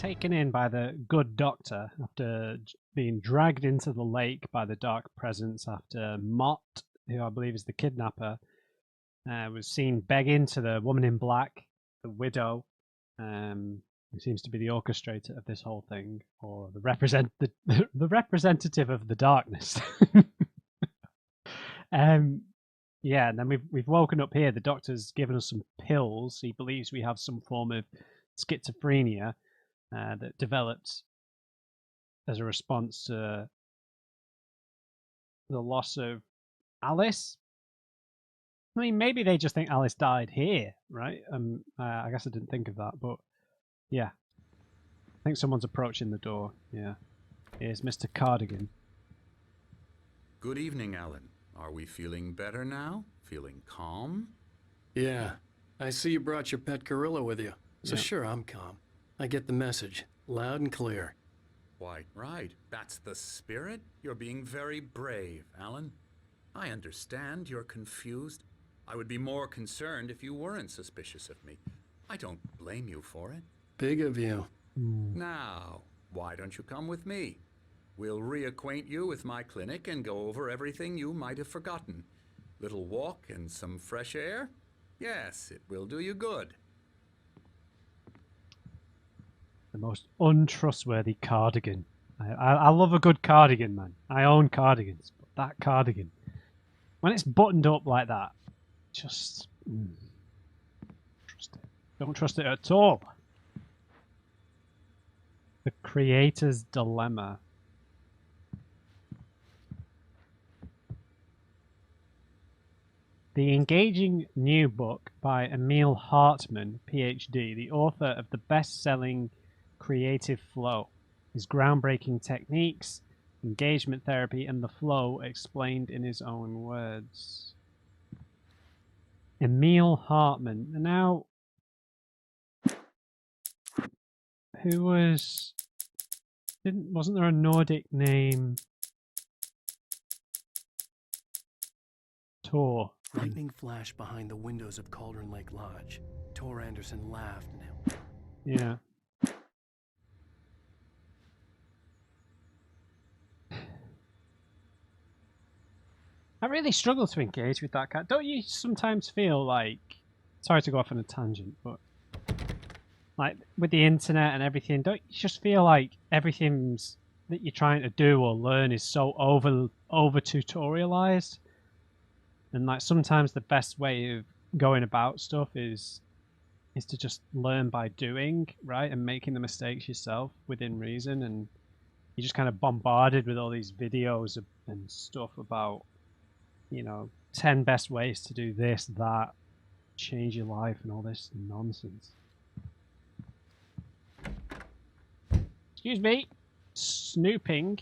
taken in by the good doctor after being dragged into the lake by the dark presence after Mott, who I believe is the kidnapper, was seen begging to the woman in black, the widow, who seems to be the orchestrator of this whole thing, or the representative of the darkness. Yeah, and then we've woken up here. The doctor's given us some pills. He believes we have some form of schizophrenia that developed as a response to the loss of Alice. I mean, maybe they just think Alice died here, right? I guess I didn't think of that, but yeah. I think someone's approaching the door. Yeah. Here's Mr. Cardigan. Good evening, Alan. Are we feeling better now? Feeling calm? Yeah. I see you brought your pet gorilla with you. So sure, I'm calm. I get the message. Loud and clear. Quite right. That's the spirit. You're being very brave, Alan. I understand you're confused. I would be more concerned if you weren't suspicious of me. I don't blame you for it. Big of you. Now, why don't you come with me? We'll reacquaint you with my clinic and go over everything you might have forgotten. Little walk and some fresh air? Yes, it will do you good. The most untrustworthy cardigan. I love a good cardigan, man. I own cardigans, but that cardigan, when it's buttoned up like that, just trust it. Don't trust it at all. The Creator's Dilemma. The engaging new book by Emil Hartman, PhD, the author of the best-selling Creative Flow, his groundbreaking techniques, engagement therapy, and the flow explained in his own words. Emil Hartman. Now, who wasn't there a Nordic name? Tor. Lightning flashed behind the windows of Cauldron Lake Lodge. Tor Anderson laughed and Yeah. I really struggle to engage with that cat. Don't you sometimes feel like, sorry to go off on a tangent, but like with the internet and everything, don't you just feel like everything's that you're trying to do or learn is so over tutorialized? And like sometimes the best way of going about stuff is to just learn by doing, right? And making the mistakes yourself within reason. And you're just kind of bombarded with all these videos and stuff about, 10 best ways to do this, that, change your life and all this nonsense. Excuse me. Snooping.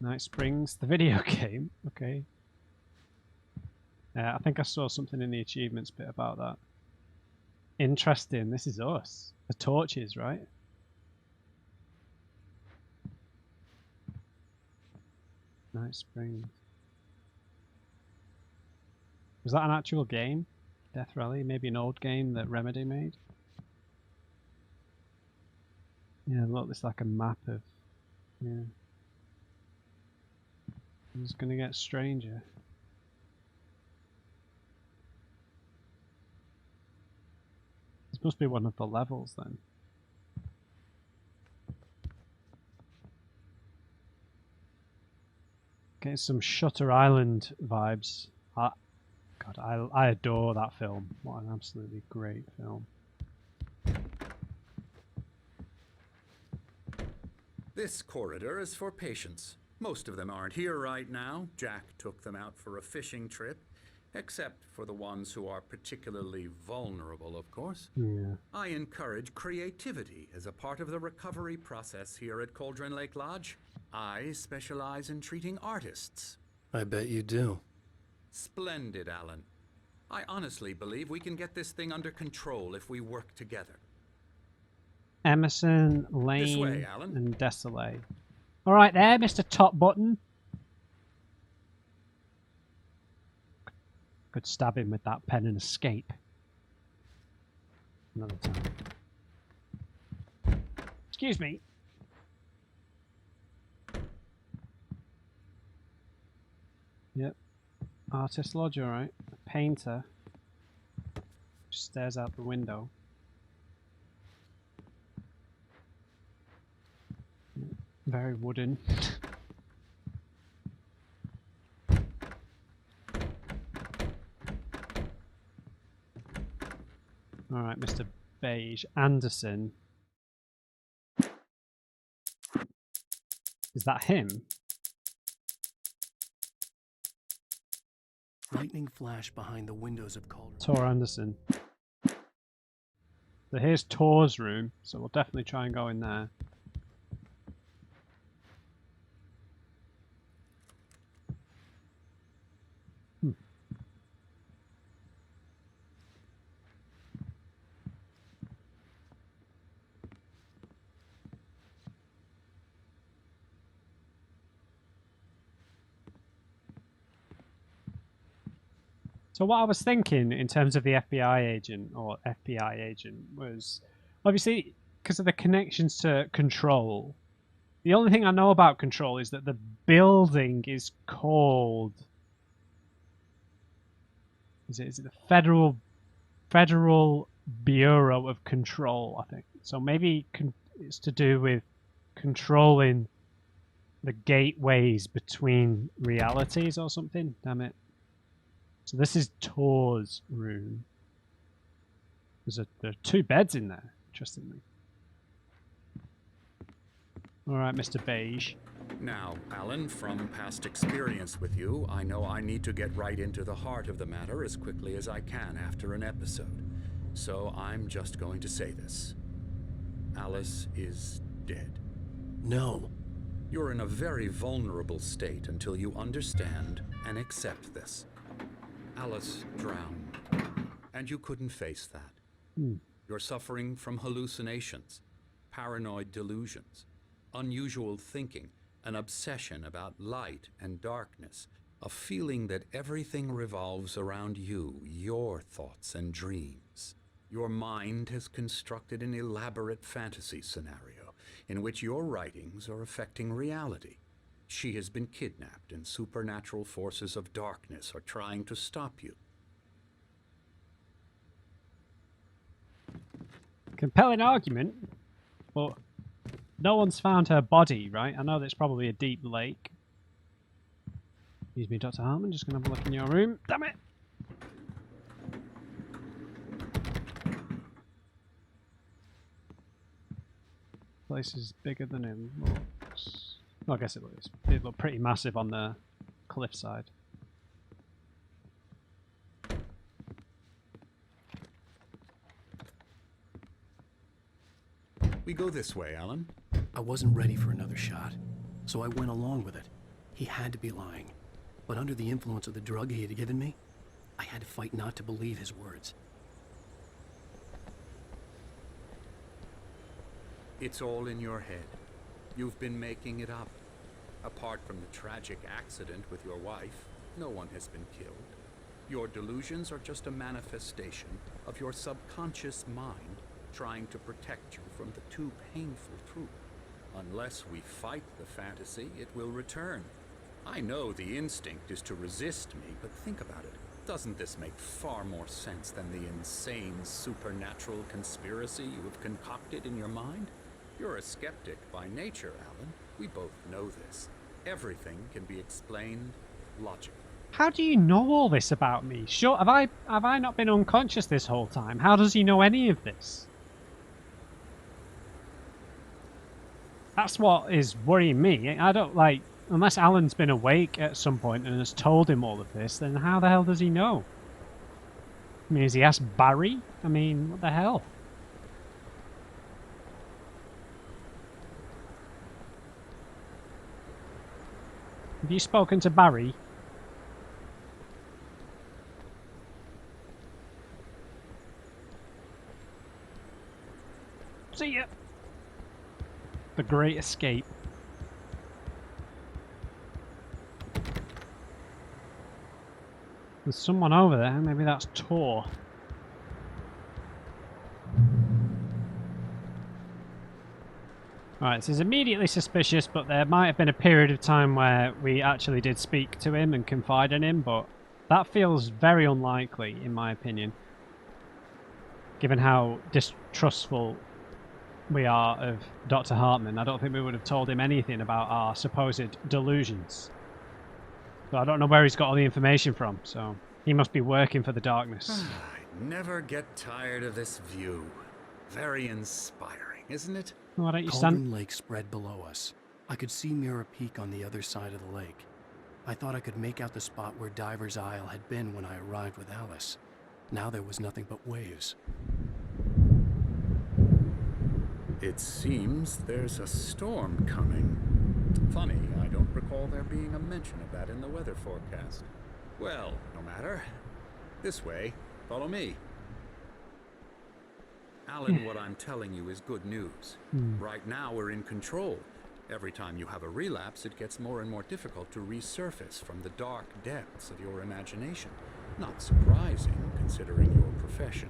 Night Springs, the video game. Okay. I think I saw something in the achievements bit about that. Interesting. This is us. The torches, right? Night Springs. Was that an actual game? Death Rally? Maybe an old game that Remedy made? Yeah, look, it's like a map of... Yeah. It's gonna get stranger. This must be one of the levels then. Getting some Shutter Island vibes. God, I adore that film. What an absolutely great film. This corridor is for patients. Most of them aren't here right now. Jack took them out for a fishing trip. Except for the ones who are particularly vulnerable, of course. Yeah. I encourage creativity as a part of the recovery process here at Cauldron Lake Lodge. I specialize in treating artists. I bet you do. Splendid, Alan. I honestly believe we can get this thing under control if we work together. Emerson, Lane, This way, Alan. and Desolé. All right there, Mr. Top Button. Could stab him with that pen and escape. Another time. Excuse me. Yep. Artist lodge, alright. Painter. Just stares out the window. Very wooden. Alright, Mr. Beige. Anderson. Is that him? Lightning flash behind the windows of Calder. Tor Anderson. So here's Tor's room, so we'll definitely try and go in there. So what I was thinking in terms of the FBI agent or FBI agent was obviously because of the connections to Control. The only thing I know about Control is that the building is called is it the Federal Bureau of Control, I think. So maybe it's to do with controlling the gateways between realities or something. Damn it. So this is Tor's room. There are 2 beds in there, interestingly. Alright, Mr. Beige. Now, Alan, from past experience with you, I know I need to get right into the heart of the matter as quickly as I can after an episode. So I'm just going to say this. Alice is dead. No. You're in a very vulnerable state until you understand and accept this. Alice drowned, and you couldn't face that. You're suffering from hallucinations, paranoid delusions, unusual thinking, an obsession about light and darkness, a feeling that everything revolves around you, your thoughts and dreams. Your mind has constructed an elaborate fantasy scenario in which your writings are affecting reality. She has been kidnapped, and supernatural forces of darkness are trying to stop you. Compelling argument, but no one's found her body, right? I know that's probably a deep lake. Excuse me, Dr. Hartman, just gonna have a look in your room. Damn it! Place is bigger than it looks. Well, I guess it looked pretty massive on the cliffside. We go this way, Alan. I wasn't ready for another shot, so I went along with it. He had to be lying. But under the influence of the drug he had given me, I had to fight not to believe his words. It's all in your head. You've been making it up. Apart from the tragic accident with your wife, no one has been killed. Your delusions are just a manifestation of your subconscious mind trying to protect you from the too painful truth. Unless we fight the fantasy, it will return. I know the instinct is to resist me, but think about it. Doesn't this make far more sense than the insane supernatural conspiracy you have concocted in your mind? You're a skeptic by nature, Alan. We both know this. Everything can be explained logically. How do you know all this about me? Sure, have I not been unconscious this whole time? How does he know any of this? That's what is worrying me. I don't like, unless Alan's been awake at some point and has told him all of this, then how the hell does he know? I mean, has he asked Barry? I mean, what the hell? Have you spoken to Barry? See ya! The Great Escape. There's someone over there, maybe that's Tor. Alright, so he's immediately suspicious, but there might have been a period of time where we actually did speak to him and confide in him, but that feels very unlikely, in my opinion. Given how distrustful we are of Dr. Hartman, I don't think we would have told him anything about our supposed delusions. So I don't know where he's got all the information from, so he must be working for the darkness. I never get tired of this view. Very inspiring, isn't it? Why don't you Cauldron stand? Lake spread below us. I could see Mirror Peak on the other side of the lake. I thought I could make out the spot where Diver's Isle had been when I arrived with Alice. Now there was nothing but waves. It seems there's a storm coming. Funny, I don't recall there being a mention of that in the weather forecast. Well, no matter. This way. Follow me. Alan, what I'm telling you is good news. Right now we're in control. Every time you have a relapse, it gets more and more difficult to resurface from the dark depths of your imagination. Not surprising, considering your profession.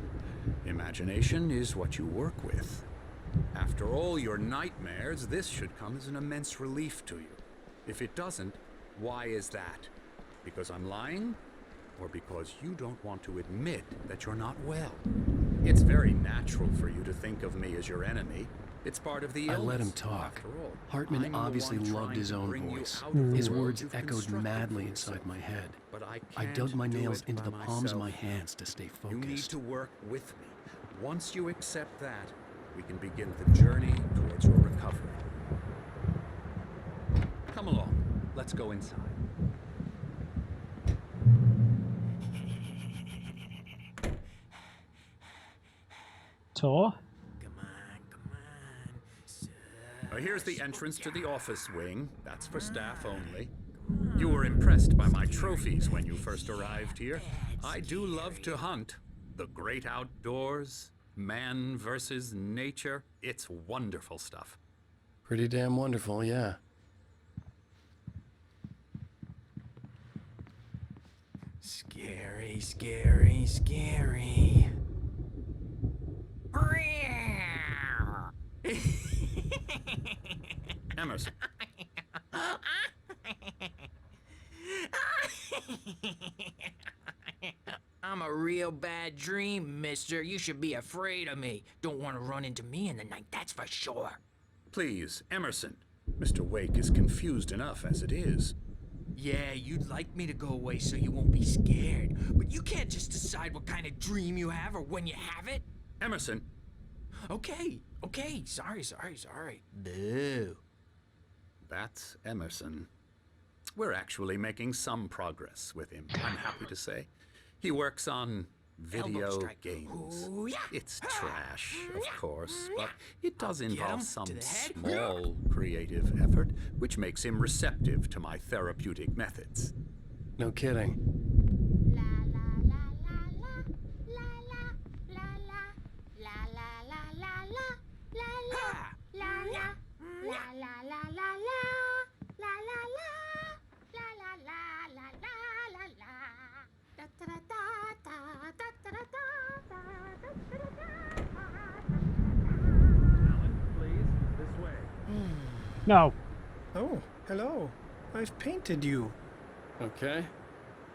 Imagination is what you work with. After all your nightmares, this should come as an immense relief to you. If it doesn't, why is that? Because I'm lying? Or because you don't want to admit that you're not well? It's very natural for you to think of me as your enemy. It's part of the illness. I let him talk. After all, Hartman I'm the obviously one loved trying his to own bring you voice. out of the His world words you've echoed constructed madly for inside yourself. my head. But I I can't dug my do nails it into by the palms of my myself. hands to stay You need focused. to work with me. Once you accept that, we can begin the journey towards your recovery. Come along. Let's go inside. Tor? Here's the entrance to the office wing. That's for staff only. You were impressed by my trophies when you first arrived here. I do love to hunt. The great outdoors, man versus nature. It's wonderful stuff. Pretty damn wonderful, yeah. Scary, scary, scary. Emerson. I'm a real bad dream, mister. You should be afraid of me. Don't want to run into me in the night, that's for sure. Please, Emerson. Mr. Wake is confused enough as it is. Yeah, you'd like me to go away so you won't be scared. But you can't just decide what kind of dream you have or when you have it. Emerson. Okay. Sorry. Boo. That's Emerson. We're actually making some progress with him, I'm happy to say. He works on video Elbow strike. games. Ooh, yeah. It's trash, of course, but it does Get involve him some to the head. small creative effort, which makes him receptive to my therapeutic methods. No kidding. No. Oh, hello. I've painted you. Okay.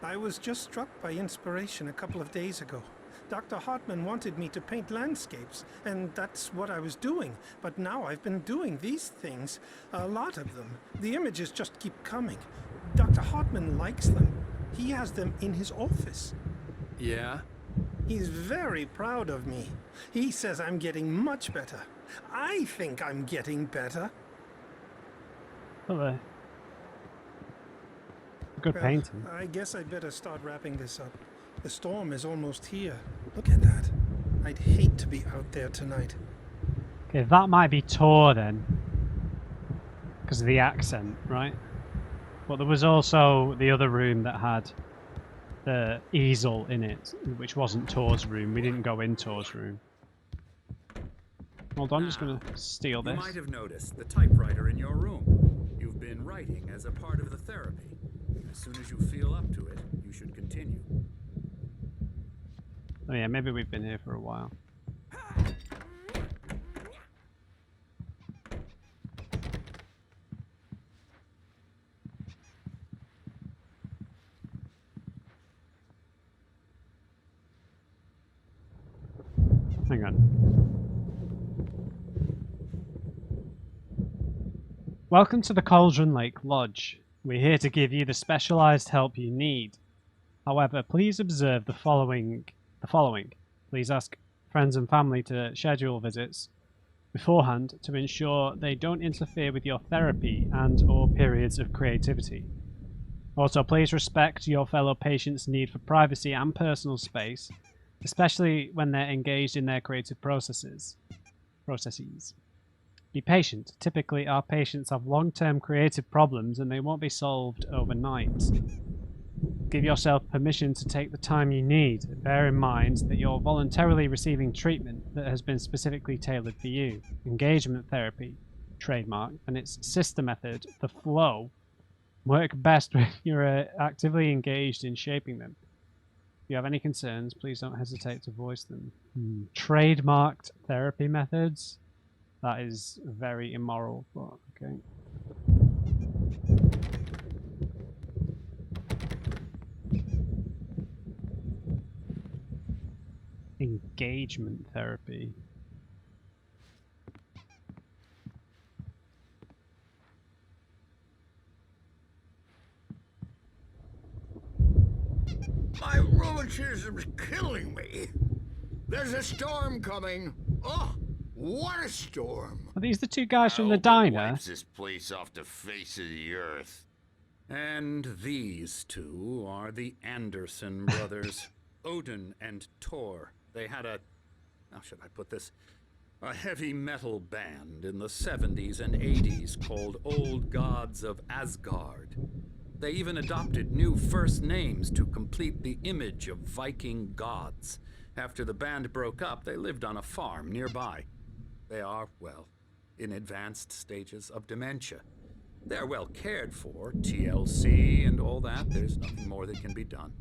I was just struck by inspiration a couple of days ago. Dr. Hartman wanted me to paint landscapes, and that's what I was doing. But now I've been doing these things, a lot of them. The images just keep coming. Dr. Hartman likes them. He has them in his office. Yeah? He's very proud of me. He says I'm getting much better. I think I'm getting better. Well, good Well, painting. I guess I'd better start wrapping this up. The storm is almost here. Look at that. I'd hate to be out there tonight. Okay, that might be Tor then. Because of the accent, right? But there was also the other room that had the easel in it, which wasn't Tor's room. We didn't go in Tor's room. Hold on, I'm just going to steal You this. might have noticed the typewriter in your room. You've been writing as a part of the therapy. As soon as you feel up to it, you should continue. Oh yeah, maybe we've been here for a while. Hang on. Welcome to the Cauldron Lake Lodge. We're here to give you the specialized help you need. However, please observe the following. Please ask friends and family to schedule visits beforehand to ensure they don't interfere with your therapy and or periods of creativity. Also, please respect your fellow patients' need for privacy and personal space, especially when they're engaged in their creative processes. Be patient. Typically, our patients have long-term creative problems and they won't be solved overnight. Give yourself permission to take the time you need. Bear in mind that you're voluntarily receiving treatment that has been specifically tailored for you. Engagement therapy, trademark, and its sister method, the flow, work best when you're actively engaged in shaping them. If you have any concerns, please don't hesitate to voice them. Trademarked therapy methods? That is very immoral, but okay. Engagement therapy. My rheumatism's killing me. There's a storm coming. Oh, what a storm. Are these the two guys from I the hope it diner? wipes this place off the face of the earth. And these two are the Anderson brothers, Odin and Tor. They had how should I put this? A heavy metal band in the 70s and 80s called Old Gods of Asgard. They even adopted new first names to complete the image of Viking gods. After the band broke up, they lived on a farm nearby. They are, well, in advanced stages of dementia. They're well cared for, TLC and all that. There's nothing more that can be done.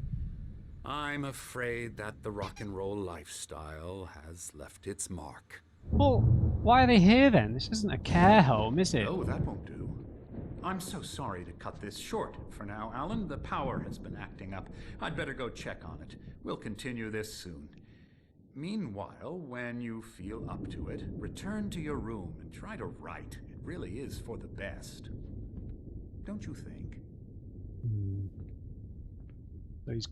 I'm afraid that the rock and roll lifestyle has left its mark. Well, why are they here then? This isn't a care home, is it? Oh, that won't do. I'm so sorry to cut this short for now, Alan. The power has been acting up. I'd better go check on it. We'll continue this soon. Meanwhile, when you feel up to it, return to your room and try to write. It really is for the best. Don't you think? So he's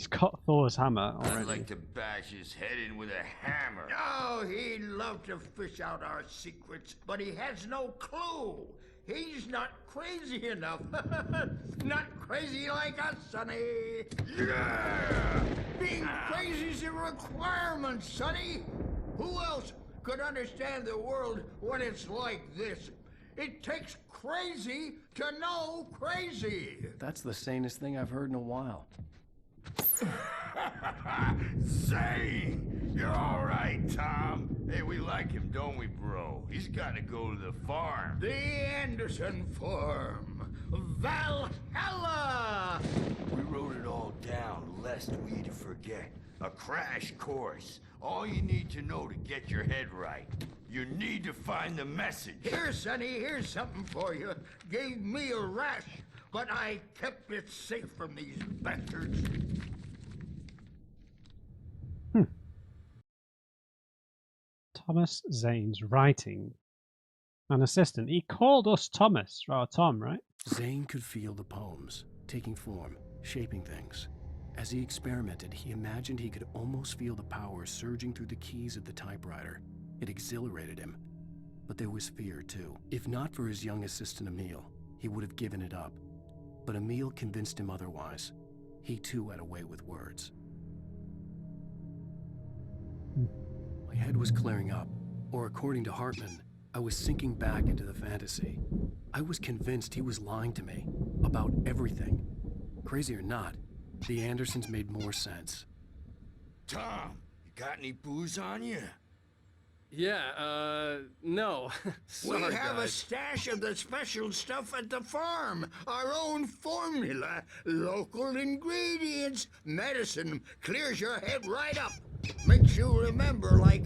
got Thor's hammer I'd already. like to bash his head in with a hammer. Oh, he'd love to fish out our secrets, but he has no clue. He's not crazy enough. Not crazy like us, Sonny. Yeah! Being crazy's a requirement, Sonny. Who else could understand the world when it's like this? It takes crazy to know crazy. That's the sanest thing I've heard in a while. Zane! You're all right, Tom. Hey, we like him, don't we, bro? He's got to go to the farm. The Anderson Farm. Valhalla! We wrote it all down, lest we forget. A crash course. All you need to know to get your head right. You need to find the message. Here, Sonny, here's something for you. Gave me a rash, but I kept it safe from these bastards. Thomas Zane's writing. An assistant. He called us Thomas, or Tom, right? Zane could feel the poems, taking form, shaping things. As he experimented, he imagined he could almost feel the power surging through the keys of the typewriter. It exhilarated him. But there was fear, too. If not for his young assistant Emil, he would have given it up. But Emil convinced him otherwise. He, too, had a way with words. My head was clearing up, or according to Hartman, I was sinking back into the fantasy. I was convinced he was lying to me about everything. Crazy or not, the Andersons made more sense. Tom, you got any booze on you? Yeah, no. Sorry, We have a guys. stash of the special stuff at the farm. Our own formula. Local ingredients. Medicine clears your head right up. Makes you remember like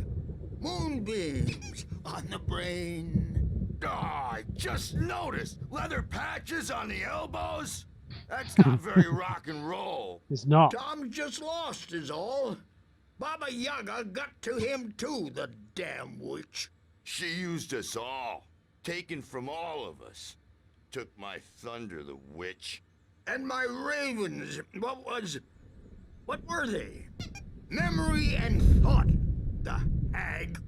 moonbeams on the brain. Oh, I just noticed. Leather patches on the elbows? That's not very rock and roll. It's not. Tom just lost is all. Baba Yaga got to him too, the damn witch. She used us all, taken from all of us. Took my thunder, the witch. And my ravens, what were they? Memory and thought, the hag.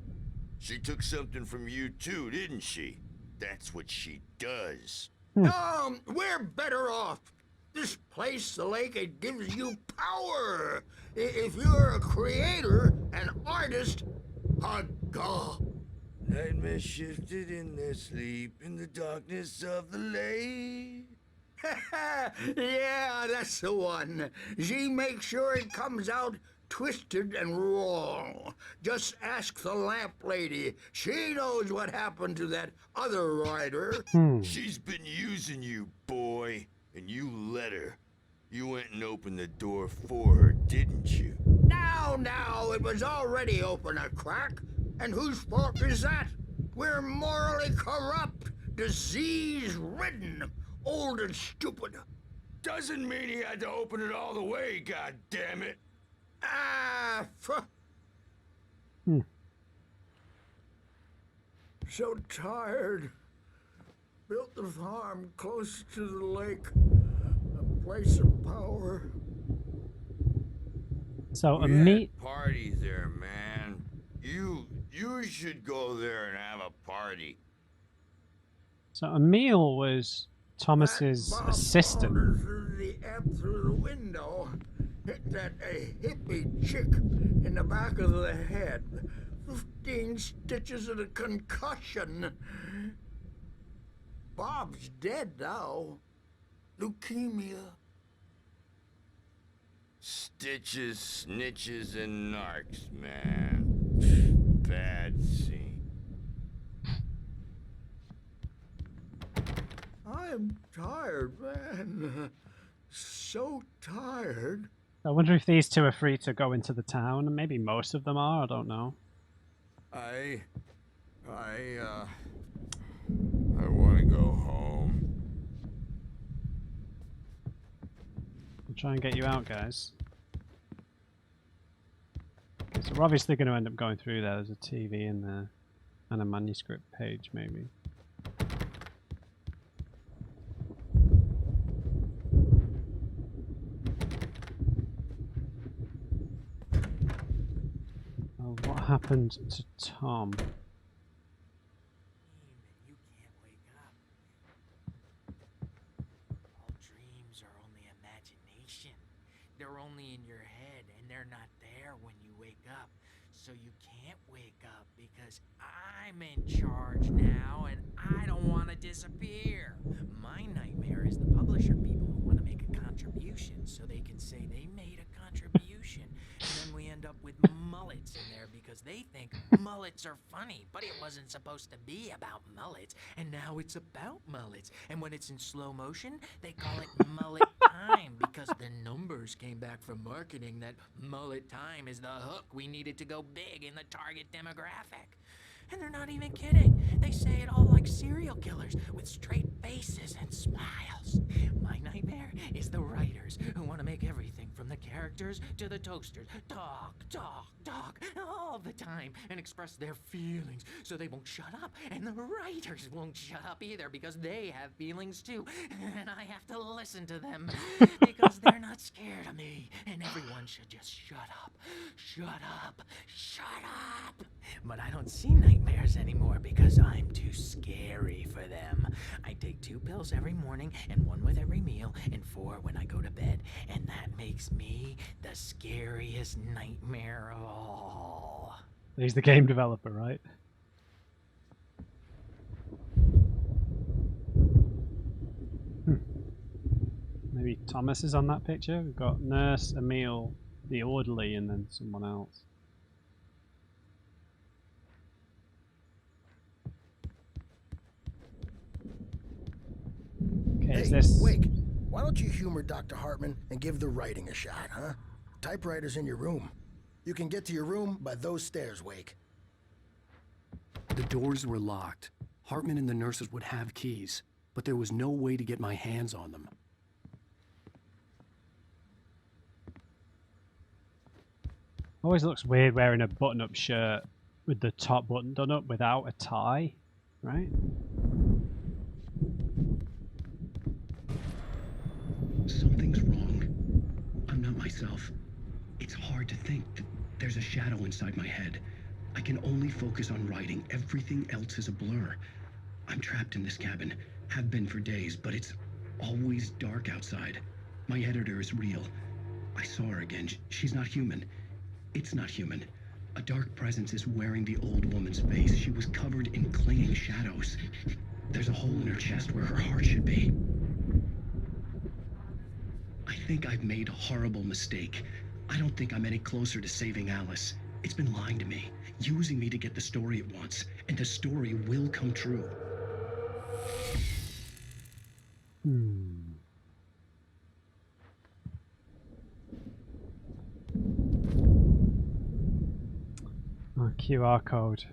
She took something from you too, didn't she? That's what she does. We're better off. This place, the lake, it gives you power. If you're a creator, an artist, a god. Nightmares shifted in their sleep in the darkness of the lake. Yeah, that's the one. She makes sure it comes out twisted and wrong. Just ask the lamp lady. She knows what happened to that other rider. She's been using you, boy, and you let her. You went and opened the door for her, didn't you? Now, it was already open a crack. And whose fault is that? We're morally corrupt, disease-ridden, old and stupid. Doesn't mean he had to open it all the way, goddammit. So tired. Built the farm close to the lake. A place of power. So We a had meat. parties there, man. You should go there and have a party. So Emil was Thomas's That Bob assistant. Calder threw the amp through the window. Hit that hippie chick in the back of the head. 15 stitches and a concussion. Bob's dead now. Leukemia. Stitches, snitches, and narcs, man. Bad scene. I'm tired, man. So tired. I wonder if these two are free to go into the town. Maybe most of them are. I don't know. I want to go home. I'll try and get you out, guys. Okay, so we're obviously going to end up going through there. There's a TV in there and a manuscript page, maybe. Oh, what happened to Tom? You can't wake up. All dreams are only imagination. They're only in your head, and they're not there when you wake up. So you can't wake up because I'm in charge now, and I don't want to disappear. My nightmare is the publisher people who want to make a contribution so they can say they made a contribution. And then we end up with mullets in there because they think mullets are funny, but it wasn't supposed to be about mullets, and now it's about mullets. And when it's in slow motion, they call it mullet time because the numbers came back from marketing that mullet time is the hook we needed to go big in the target demographic. And they're not even kidding. They say it all like serial killers with straight faces and smiles. My nightmare is the writers who want to make everything from the characters to the toasters talk all the time and express their feelings so they won't shut up. And the writers won't shut up either because they have feelings too. And I have to listen to them because they're not scared of me. And everyone should just shut up. Shut up. Shut up. But I don't see nightmares anymore because I'm too scary for them. I take 2 pills every morning and 1 with every meal and 4 when I go to bed. And that makes me the scariest nightmare of all. He's the game developer, right? Maybe Thomas is on that picture. We've got Nurse, Emil, the orderly, and then someone else. Okay, is this... Wake, why don't you humor Dr. Hartman and give the writing a shot, huh? Typewriter's in your room. You can get to your room by those stairs, Wake. The doors were locked. Hartman and the nurses would have keys, but there was no way to get my hands on them. Always looks weird wearing a button-up shirt with the top button done up without a tie, right? Something's wrong. I'm not myself. It's hard to think. There's a shadow inside my head. I can only focus on writing. Everything else is a blur. I'm trapped in this cabin. Have been for days, but it's always dark outside. My editor is real. I saw her again. She's not human. It's not human. A dark presence is wearing the old woman's face. She was covered in clinging shadows. There's a hole in her chest where her heart should be. I think I've made a horrible mistake. I don't think I'm any closer to saving Alice. It's been lying to me, using me to get the story it wants, and the story will come true. Oh, QR code.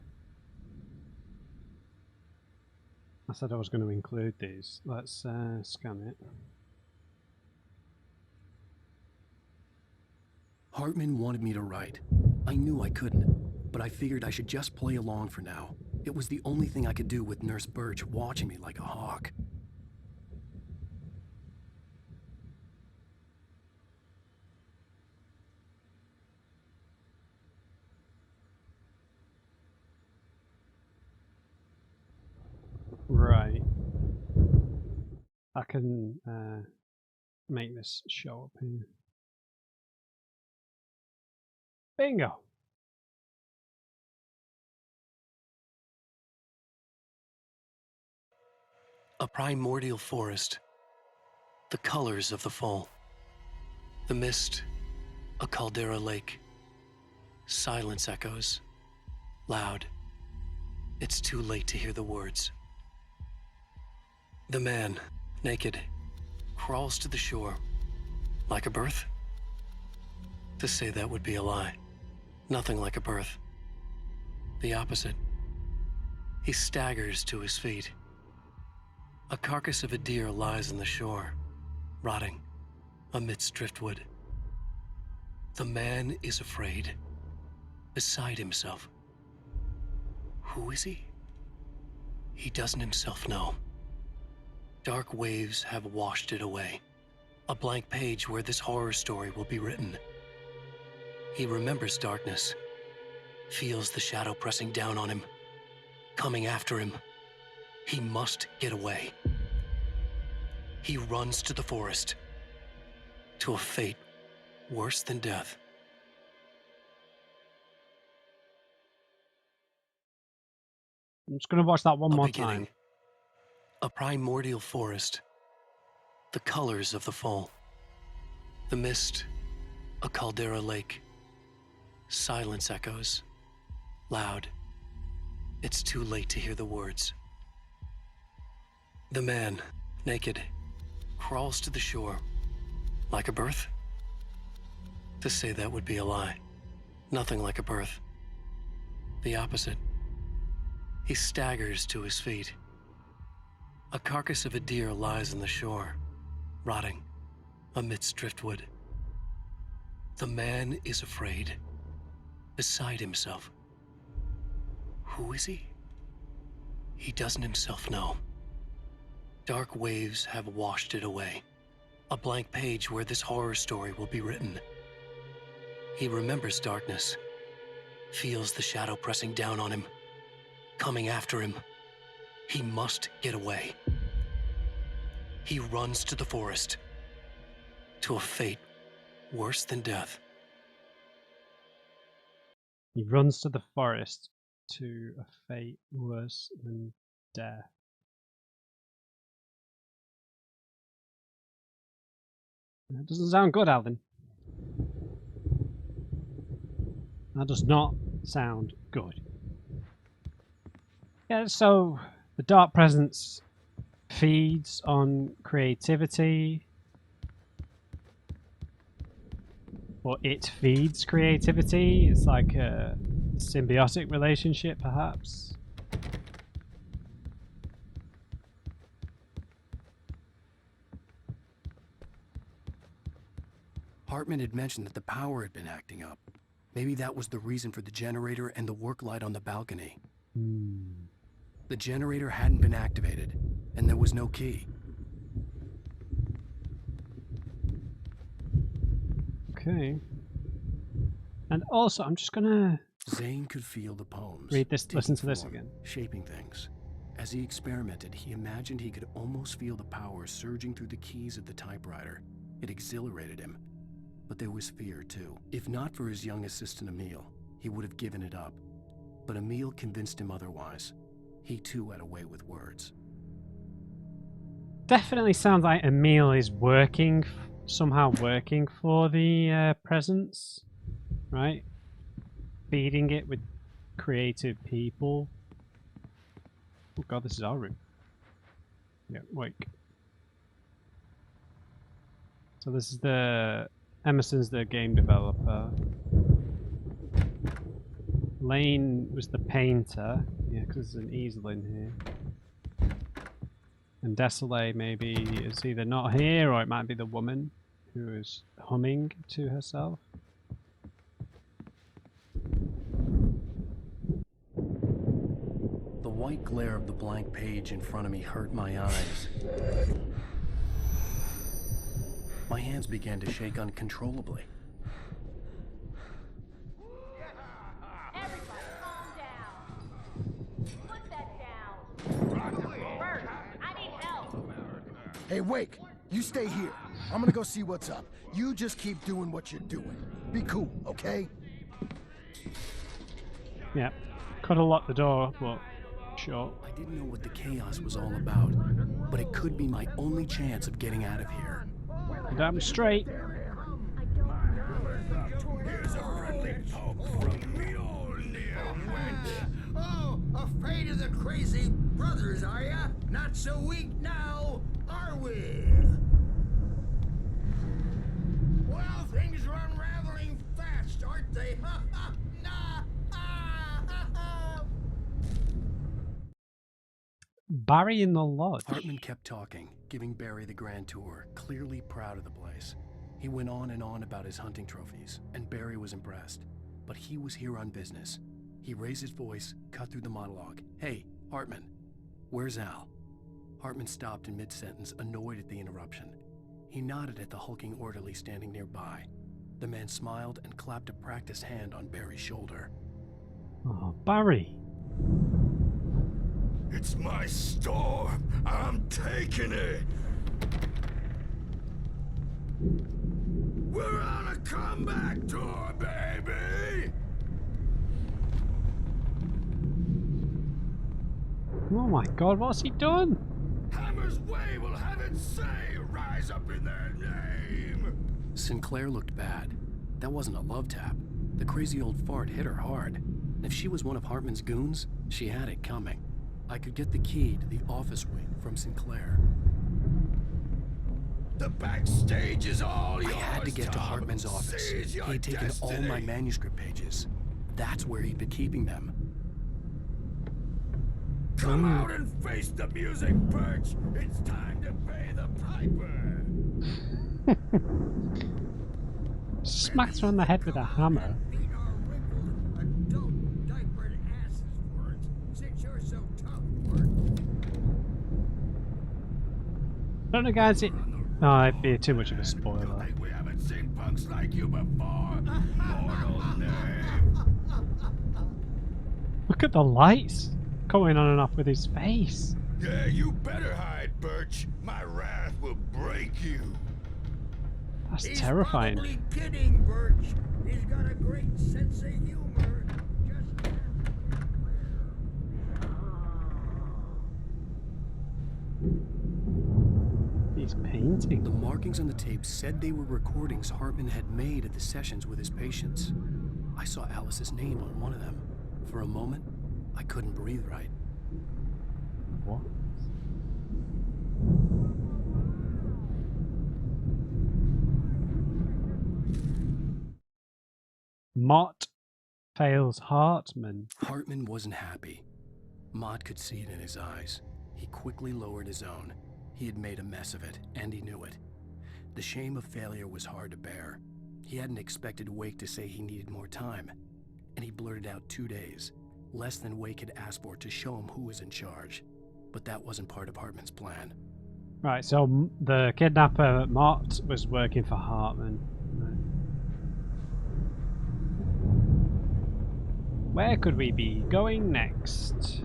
I said I was going to include these. Let's scan it. Hartman wanted me to write. I knew I couldn't, but I figured I should just play along for now. It was the only thing I could do with Nurse Birch watching me like a hawk. Right. I can make this show up here. Bingo. A primordial forest. The colors of the fall. The mist, a caldera lake. Silence echoes. Loud. It's too late to hear the words. The man, naked, crawls to the shore. Like a birth? To say that would be a lie. Nothing like a birth. The opposite. He staggers to his feet. A carcass of a deer lies on the shore, rotting amidst driftwood. The man is afraid, beside himself. Who is he? He doesn't himself know. Dark waves have washed it away. A blank page where this horror story will be written. He remembers darkness, feels the shadow pressing down on him, coming after him. He must get away. He runs to the forest, to a fate worse than death. I'm just going to watch that one more time. A primordial forest. The colors of the fall. The mist, a caldera lake. Silence echoes. Loud. It's too late to hear the words. The man, naked, crawls to the shore. Like a birth? To say that would be a lie. Nothing like a birth. The opposite. He staggers to his feet. A carcass of a deer lies on the shore, rotting amidst driftwood. The man is afraid, beside himself. Who is he? He doesn't himself know. Dark waves have washed it away. A blank page where this horror story will be written. He remembers darkness, feels the shadow pressing down on him, coming after him. He must get away. He runs to the forest, to a fate worse than death. He runs to the forest to a fate worse than death. That doesn't sound good, Alan. That does not sound good. Yeah, so the dark presence feeds on creativity, or it feeds creativity. It's like a symbiotic relationship, perhaps. Hartman had mentioned that the power had been acting up. Maybe that was the reason for the generator and the work light on the balcony. The generator hadn't been activated, and there was no key. Okay. And also, I'm just gonna Zane could feel the poems. read this, listen to taking this form, again. shaping things. As he experimented, he imagined he could almost feel the power surging through the keys of the typewriter. It exhilarated him. But there was fear, too. If not for his young assistant Emil, he would have given it up. But Emil convinced him otherwise. He, too, had a way with words. Definitely sounds like Emil is working, somehow working for the presence, right? Feeding it with creative people. Oh god, this is our room. Yeah, wake. So this is Emerson's the game developer. Lane was the painter. Yeah, because there's an easel in here. And Desolé maybe is either not here or it might be the woman who is humming to herself. The white glare of the blank page in front of me hurt my eyes. My hands began to shake uncontrollably. Everybody, calm down. Put that down. Bert, I need help. Hey, Wake, you stay here. I'm gonna go see what's up. You just keep doing what you're doing. Be cool, okay? Yeah. Could have locked the door, but sure. I didn't know what the chaos was all about, but it could be my only chance of getting out of here. Damn straight. Oh, afraid of the crazy brothers, are ya? Not so weak now, are we? Well, things are unraveling fast, aren't they? Ha ha! Nah! Ah, ha, ha. Barry in the lodge. Hartman kept talking, giving Barry the grand tour, clearly proud of the place. He went on and on about his hunting trophies, and Barry was impressed. But he was here on business. He raised his voice, cut through the monologue. Hey, Hartman, where's Al? Hartman stopped in mid-sentence, annoyed at the interruption. He nodded at the hulking orderly standing nearby. The man smiled and clapped a practiced hand on Barry's shoulder. Oh, Barry. It's my storm. I'm taking it. We're on a comeback tour, baby. Oh my god, what's he done? Hammer's Way will have its say. Rise up in their name. Sinclair looked bad. That wasn't a love tap. The crazy old fart hit her hard. And if she was one of Hartman's goons, she had it coming. I could get the key to the office wing from Sinclair. The backstage is all yours. I had to get to Tom. Hartman's office. Seize He your had taken all destiny. my manuscript pages. That's where he'd been keeping them. Come out and face the music, Birch. It's time to pay the piper. Smacked her on the head with a hammer. Beat our wrinkled, adult, diapered asses for it, since you're so tough for it. I don't know, guys. Oh, it'd be too much of a spoiler. Think we haven't seen punks like you before. Mortal name. Look at the lights going on and off with his face. Yeah, you better hide, Birch. My wrath will break you. That's He's terrifying. probably kidding, Birch. He's got a great sense of humor. Just He's painting. The markings on the tape said they were recordings Hartman had made at the sessions with his patients. I saw Alice's name on one of them. For a moment, I couldn't breathe right. What? Mott fails Hartman. Hartman wasn't happy. Mott could see it in his eyes. He quickly lowered his own. He had made a mess of it, and he knew it. The shame of failure was hard to bear. He hadn't expected Wake to say he needed more time, and he blurted out 2 days, less than Wake had asked for to show him who was in charge. But that wasn't part of Hartman's plan. Right, so the kidnapper, Mott, was working for Hartman. Right. Where could we be going next?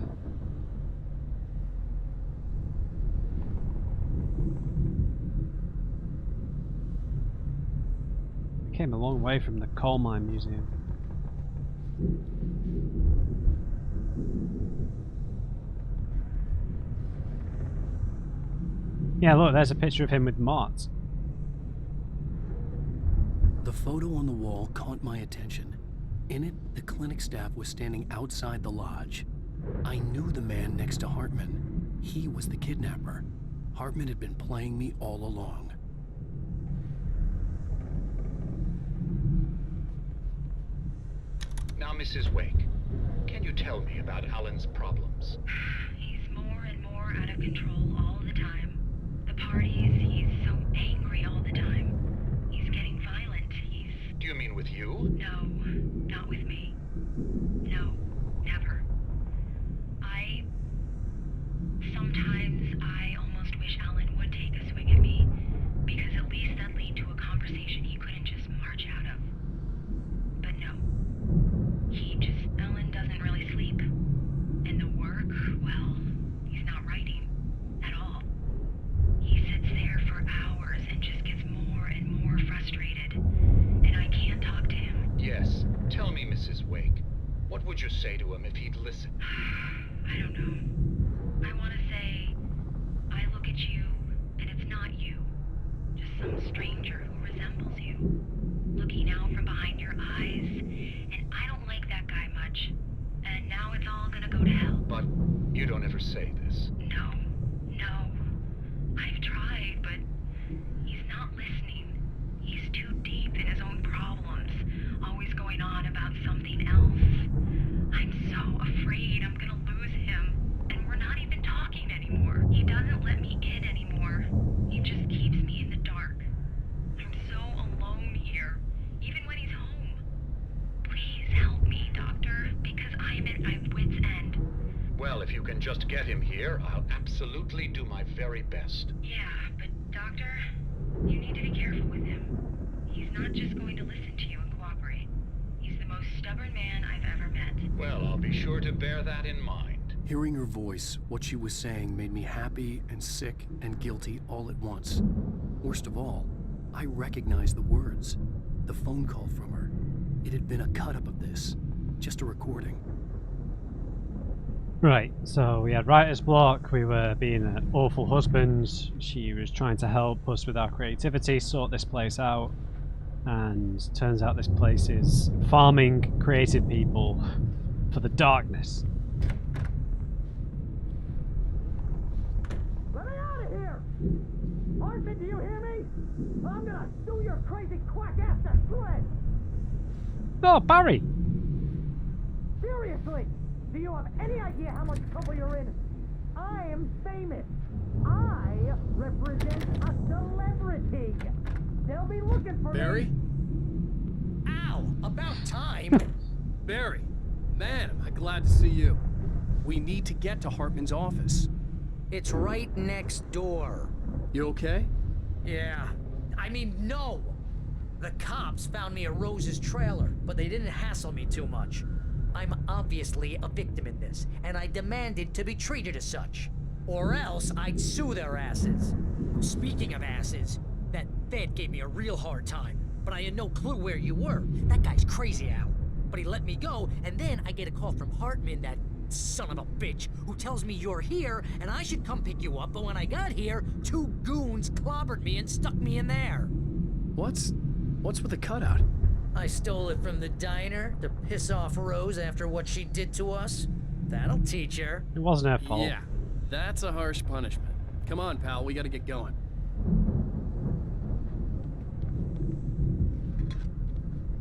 We came a long way from the coal mine museum. Yeah, look, there's a picture of him with Mott. The photo on the wall caught my attention. In it, the clinic staff was standing outside the lodge. I knew the man next to Hartman. He was the kidnapper. Hartman had been playing me all along. Now, Mrs. Wake, can you tell me about Alan's problems? He's more and more out of control all the time. The parties, he's so angry all the time. He's getting violent. Do you mean with you? No, not with me. No, never. Sometimes I almost wish Alan would take a swing at me, because at least that'd lead to a conversation he couldn't just march out of. But no. Alan doesn't really sleep. And the work, well, he's not writing at all. He sits there for hours and just gets more and more frustrated. And I can't talk to him. Yes. Tell me, Mrs. Wake, what would you say to him if he'd listen? I don't know. I want to say, I look at you, and it's not you. Just some stranger who resembles you. Looking out from behind your eyes, and I don't like that guy much. And now it's all gonna go to hell. But you don't ever say this. No. I've tried, but he's not listening. He's too deep in his own problems, always going on about something else. I'm so afraid I'm gonna lose him, and we're not even talking anymore. He doesn't let me in anymore. He just keeps me in the dark. I'm so alone here, even when he's home. Please help me, Doctor, because I'm at my wit's end. Well, if you can just get him here, I'll absolutely do my very best. Yeah, but Doctor, you need to be careful with him. He's not just going to listen to you and cooperate. He's the most stubborn man I've ever met. Well, I'll be sure to bear that in mind. Hearing her voice, what she was saying made me happy and sick and guilty all at once. Worst of all, I recognized the words. The phone call from her. It had been a cut-up of this. Just a recording. Right, so we had writer's block, we were being awful husbands, she was trying to help us with our creativity, sort this place out, and turns out this place is farming creative people for the darkness. Let me out of here! Hartman, do you hear me? I'm gonna sue your crazy quack ass to shreds! Oh, Barry! Seriously! Do you have any idea how much trouble you're in? I am famous. I represent a celebrity. They'll be looking for Barry? me. Ow! About time! Barry! Man, am I glad to see you. We need to get to Hartman's office. It's right next door. You okay? Yeah. I mean, no! The cops found me at Rose's trailer, but they didn't hassle me too much. I'm obviously a victim in this, and I demanded to be treated as such. Or else I'd sue their asses. Speaking of asses, that Fed gave me a real hard time, but I had no clue where you were. That guy's crazy, Al. But he let me go, and then I get a call from Hartman, that son of a bitch, who tells me you're here, and I should come pick you up, but when I got here, 2 goons clobbered me and stuck me in there. What's with the cutout? I stole it from the diner to piss off Rose after what she did to us. That'll teach her. It wasn't her fault. Yeah, that's a harsh punishment. Come on, pal, we gotta get going.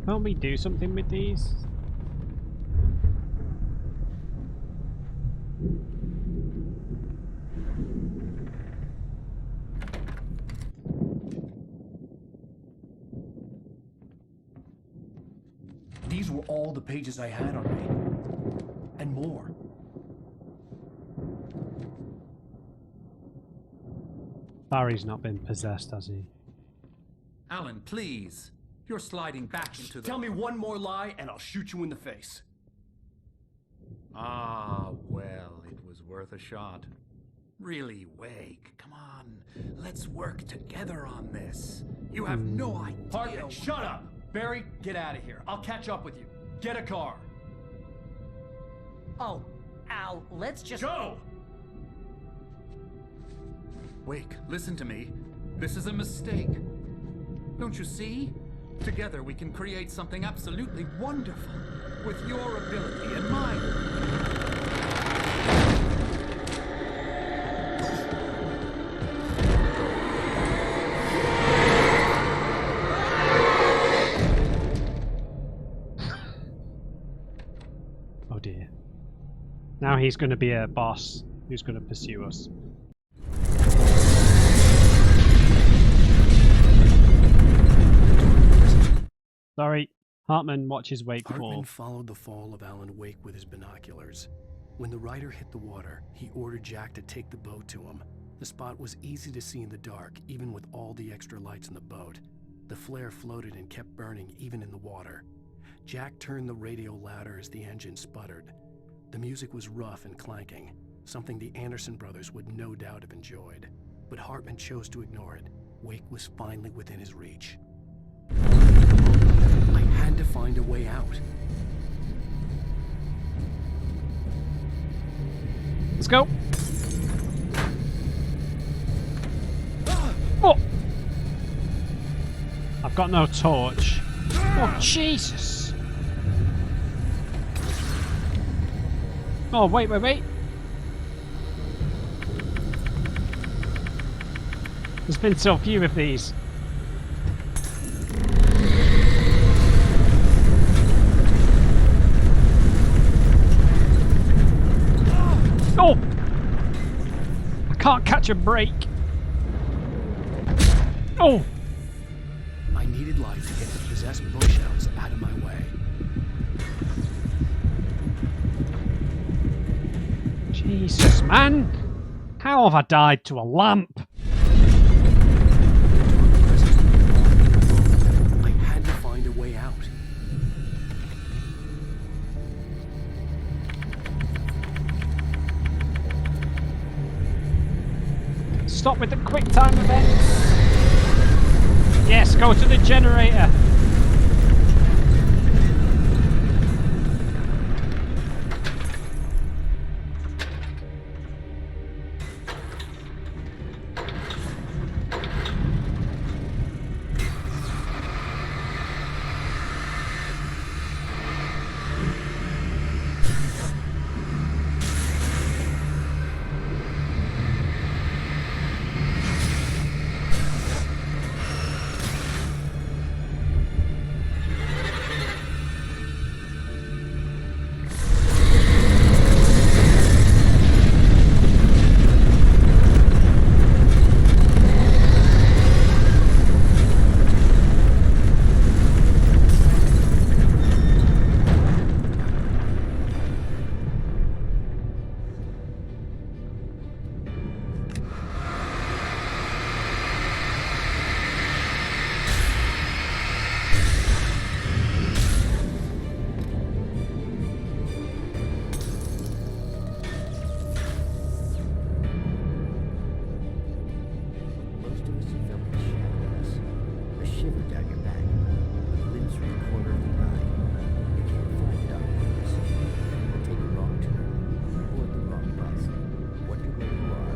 Can't we do something with these? all the pages I had on me. And more. Barry's not been possessed, has he? Alan, please. You're sliding back into the... Tell me one more lie and I'll shoot you in the face. Ah, well, it was worth a shot. Really, Wake, come on. Let's work together on this. You have no idea... Hartman, shut up! Barry, get out of here. I'll catch up with you. Get a car. Oh, Al, let's just... Go! Wake, listen to me. This is a mistake. Don't you see? Together we can create something absolutely wonderful. With your ability and mine. Oh dear. Now he's going to be a boss who's going to pursue us. Sorry. Hartman watches Wake fall. Hartman followed the fall of Alan Wake with his binoculars. When the rider hit the water, he ordered Jack to take the boat to him. The spot was easy to see in the dark, even with all the extra lights in the boat. The flare floated and kept burning even in the water. Jack turned the radio louder as the engine sputtered. The music was rough and clanking, something the Anderson brothers would no doubt have enjoyed. But Hartman chose to ignore it. Wake was finally within his reach. I had to find a way out. Let's go. Oh! I've got no torch. Oh, Jesus! Oh, wait. There's been so few of these. Oh! I can't catch a break. Oh! I needed light to get the possessed bookshelves out of my way. Jesus, man! How have I died to a lamp? I had to find a way out. Stop with the quick time events. Yes, go to the generator.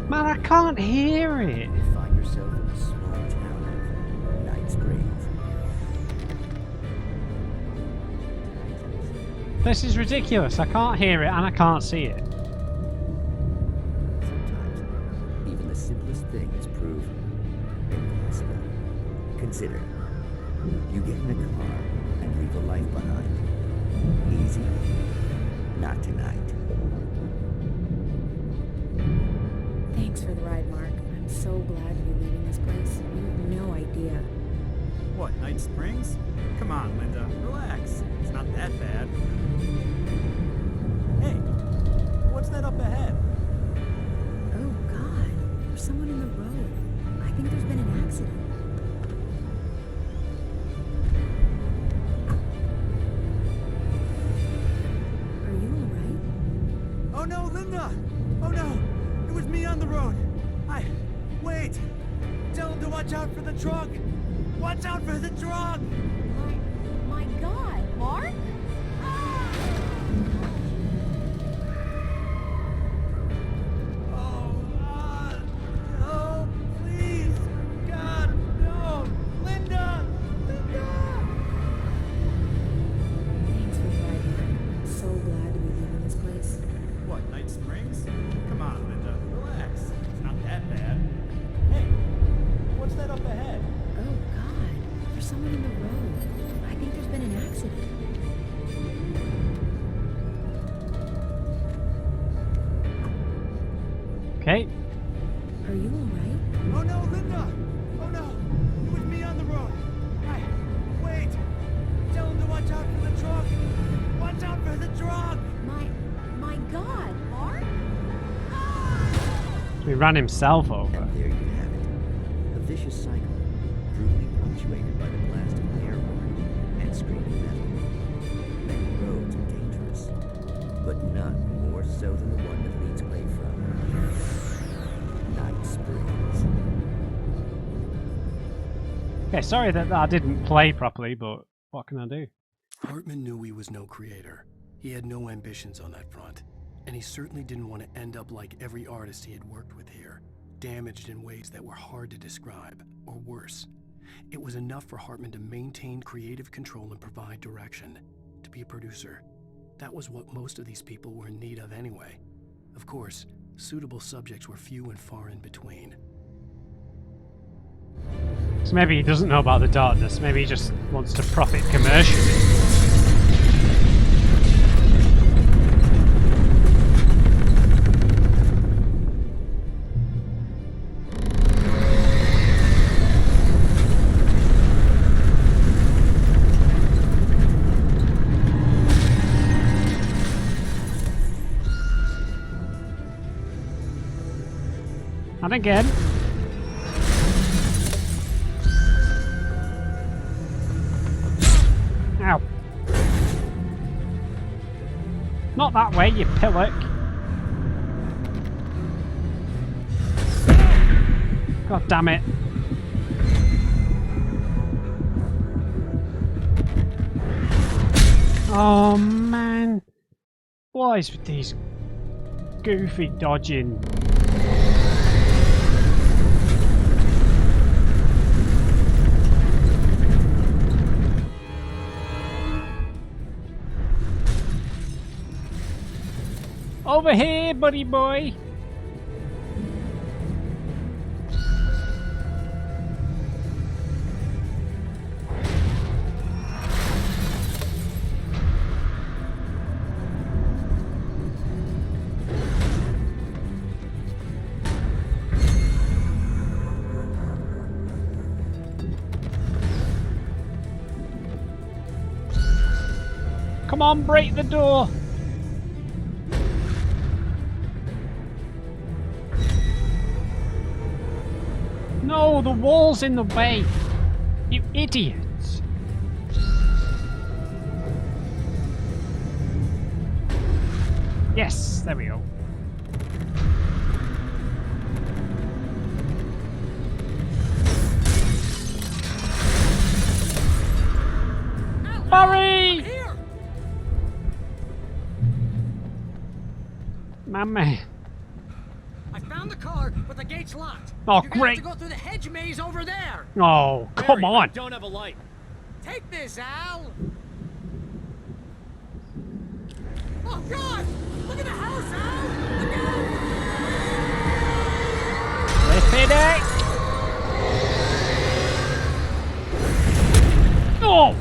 Man, I can't hear it. You find yourself in a small town of Knightsgrave. This is ridiculous. I can't hear it and I can't see it. Sometimes, even the simplest things prove impossible. Consider, you get in a car and leave a life behind. Easy? Not tonight. Thanks for the ride, Mark. I'm so glad to be leaving this place. You have no idea. What, Night Springs? Come on, Linda, relax. It's not that bad. Hey, what's that up ahead? Oh, God. There's someone in the road. I think there's been an accident. Are you alright? Oh no, Linda! Oh no! It was me on the road! Wait! Tell him to watch out for the truck! Watch out for the truck! My God, Mark? No, please! God, no! Linda! Linda! Thanks for driving. So glad to be leaving this place. What, Night Springs? Come on, Linda, relax. It's not that bad. Hey, what's that up ahead? Oh, God. There's someone in the road. I think there's been an accident. Okay. Are you alright? Oh no, Linda! Oh no! It was me on the road! Wait! Tell him to watch out for the truck! Watch out for the truck! My God, Mark? He ran himself over. And there you have it. A vicious cycle, brutally punctuated by the blast of air horn and screaming metal. Many roads are dangerous, but none more so than the one that leads away from Night Springs. Okay, sorry that I didn't play properly, but what can I do? Hartman knew he was no creator. He had no ambitions on that front. And he certainly didn't want to end up like every artist he had worked with here, damaged in ways that were hard to describe, or worse. It was enough for Hartman to maintain creative control and provide direction, to be a producer. That was what most of these people were in need of anyway. Of course, suitable subjects were few and far in between. So maybe he doesn't know about the darkness, maybe he just wants to profit commercially. And again. Ow. Not that way, you pillock. God damn it. Oh man. What is with these goofy dodging? Over here, buddy boy! Come on, break the door! No, the wall's in the way! You idiots! Yes, there we go. Hurry! My man. I found the car, but the gate's locked. Oh, You're great. gonna have to go through the hedge maze over there. Oh, come Barry, on. I don't have a light. Take this, Al. Oh God! Look at the house, Al. Look out! Flip it. Oh!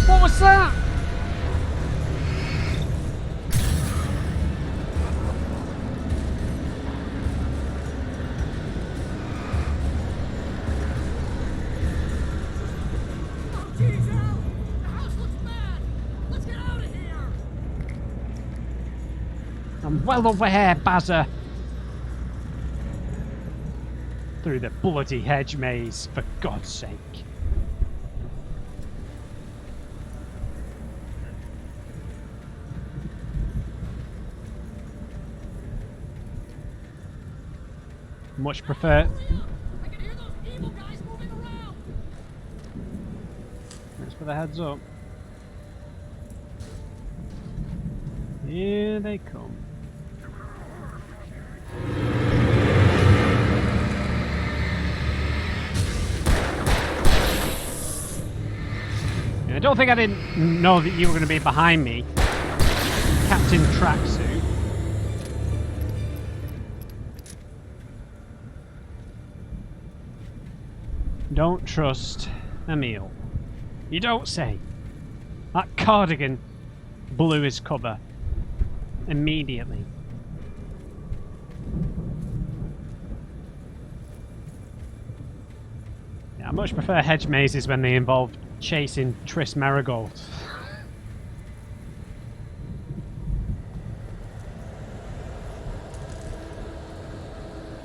What was that? I'm well aware, Bazza. Through the bloody hedge maze, for God's sake. Much prefer. Thanks for the heads up. Here they come. I don't think I didn't know that you were going to be behind me, Captain Tracksuit. Don't trust Emil. You don't say. That cardigan blew his cover immediately. Yeah, I much prefer hedge mazes when they involve chasing Triss Marigold.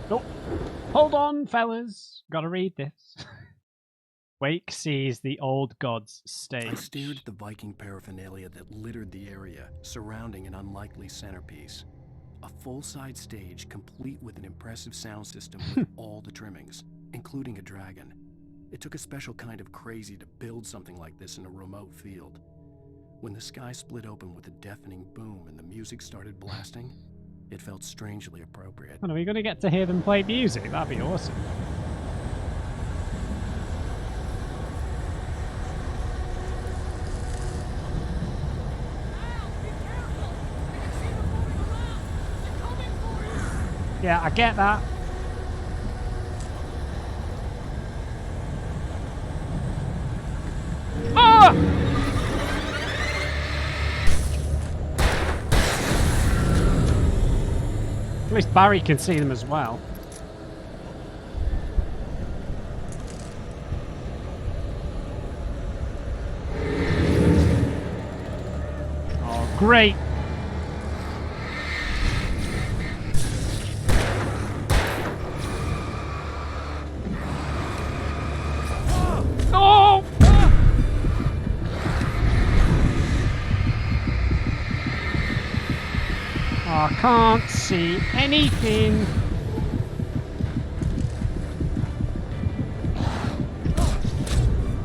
Oh, hold on, fellas. Gotta read this. Wake sees the old gods stage. I stared at the Viking paraphernalia that littered the area, surrounding an unlikely centerpiece. A full-size stage complete with an impressive sound system with all the trimmings, including a dragon. It took a special kind of crazy to build something like this in a remote field. When the sky split open with a deafening boom and the music started blasting, it felt strangely appropriate. Are we going to get to hear them play music? That'd be awesome. Yeah, I get that. Ah! At least Barry can see them as well. Oh, great. Oh! I can't see anything.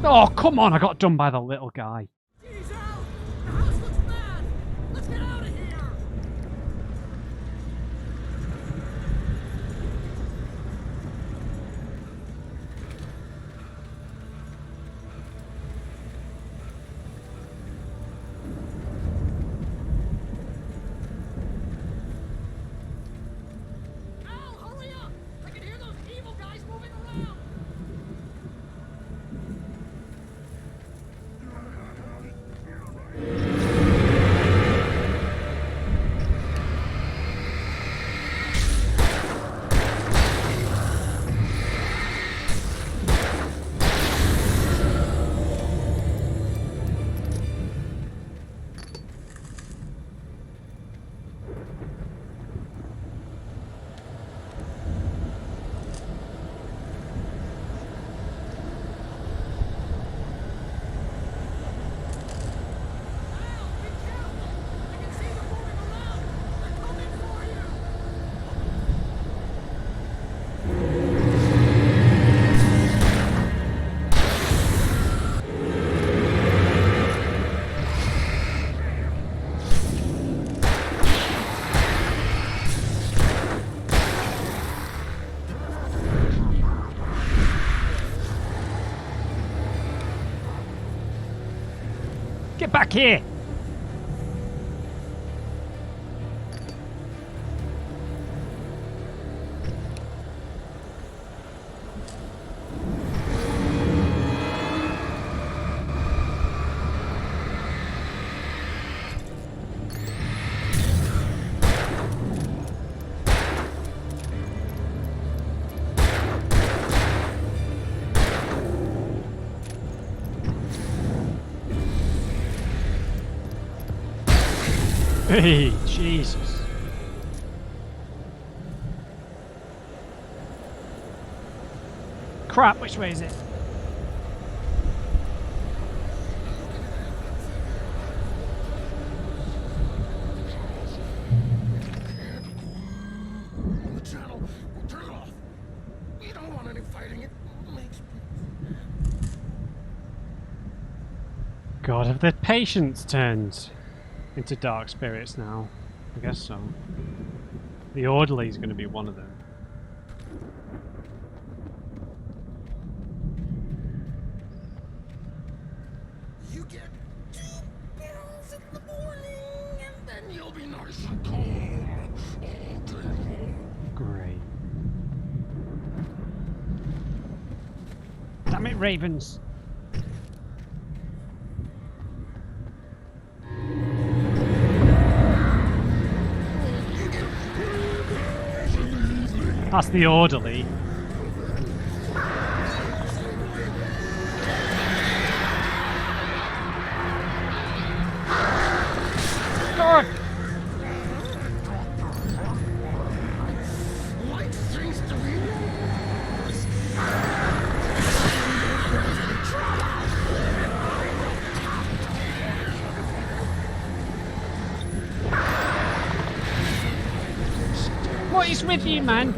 Oh, come on, I got done by the little guy. Get back here! Hey, Jesus. crap, which way is it? The channel. Turn it off. We don't want any fighting. It makes... God, have the patients turned into dark spirits now? I guess so. The orderly is going to be one of them. You get 2 pills in the morning, and then you'll be nice and calm all day long. Great. Damn it, Ravens! That's the orderly. God! Light seems to be lost. What is with you, man?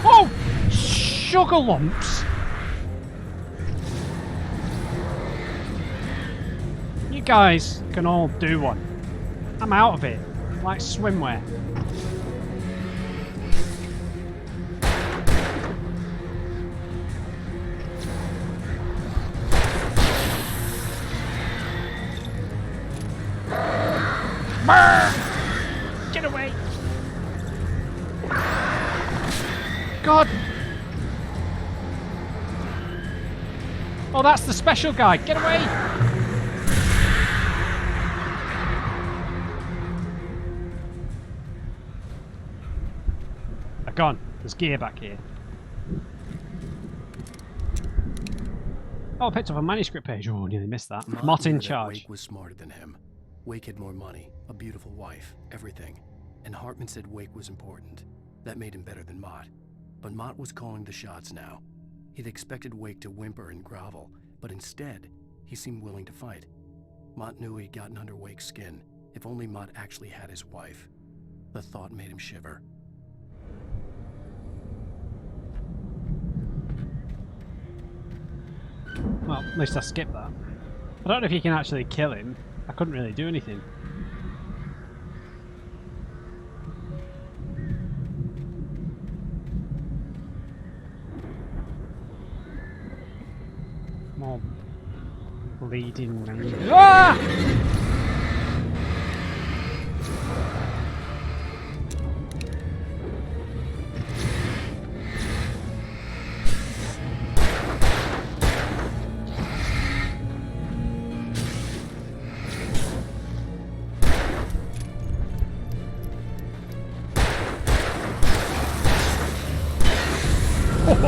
Oh! Sugar lumps! You guys can all do one. I'm out of it. Like swimwear. Get away! God! Oh, that's the special guy. Get away! They're gone. There's gear back here. Oh, I picked up a manuscript page. Oh, nearly missed that. Mott in charge. Wake was smarter than him. Wake had more money, a beautiful wife, everything. And Hartman said Wake was important. That made him better than Mott. But Mott was calling the shots now. He'd expected Wake to whimper and grovel, but instead, he seemed willing to fight. Mott knew he'd gotten under Wake's skin. If only Mott actually had his wife. The thought made him shiver. Well, at least I skipped that. I don't know if you can actually kill him. I couldn't really do anything. More bleeding men. Ah!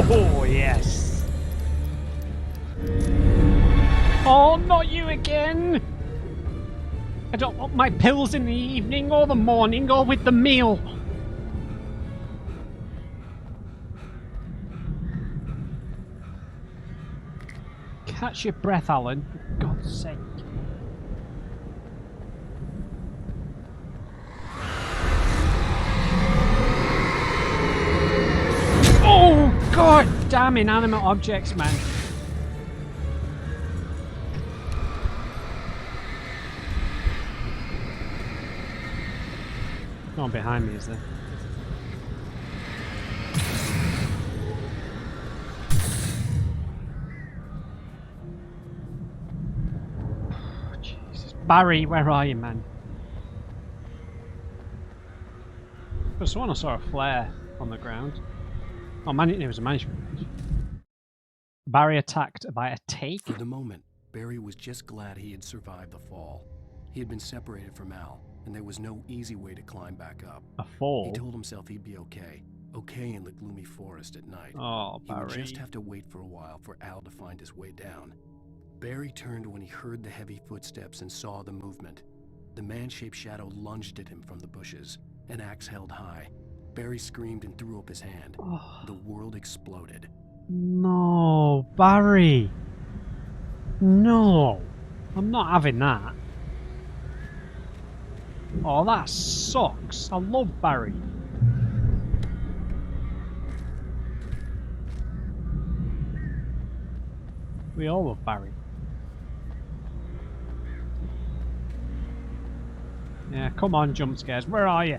Oh, yes. Oh, not you again. I don't want my pills in the evening or the morning or with the meal. Catch your breath, Alan. For God's sake. Oh, God damn inanimate objects, man. No one behind me, is there? Oh, Jesus. Barry, where are you, man? But someone I saw a flare on the ground. Oh, man, it was a manuscript. Barry attacked by a take? For the moment, Barry was just glad he had survived the fall. He had been separated from Al, and there was no easy way to climb back up. A fall? He told himself he'd be okay. Okay in the gloomy forest at night. Oh, He would Barry. just have to wait for a while for Al to find his way down. Barry turned when he heard the heavy footsteps and saw the movement. The man-shaped shadow lunged at him from the bushes, an axe held high. Barry screamed and threw up his hand. The world exploded. No, Barry. No. I'm not having that. Oh, that sucks. I love Barry. We all love Barry. Yeah, come on, jump scares. Where are you?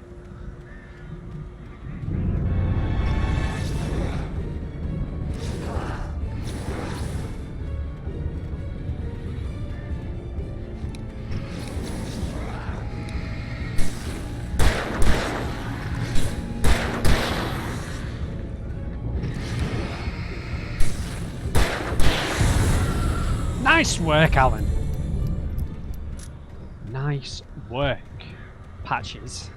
Nice work, Alan. Nice work, Patches.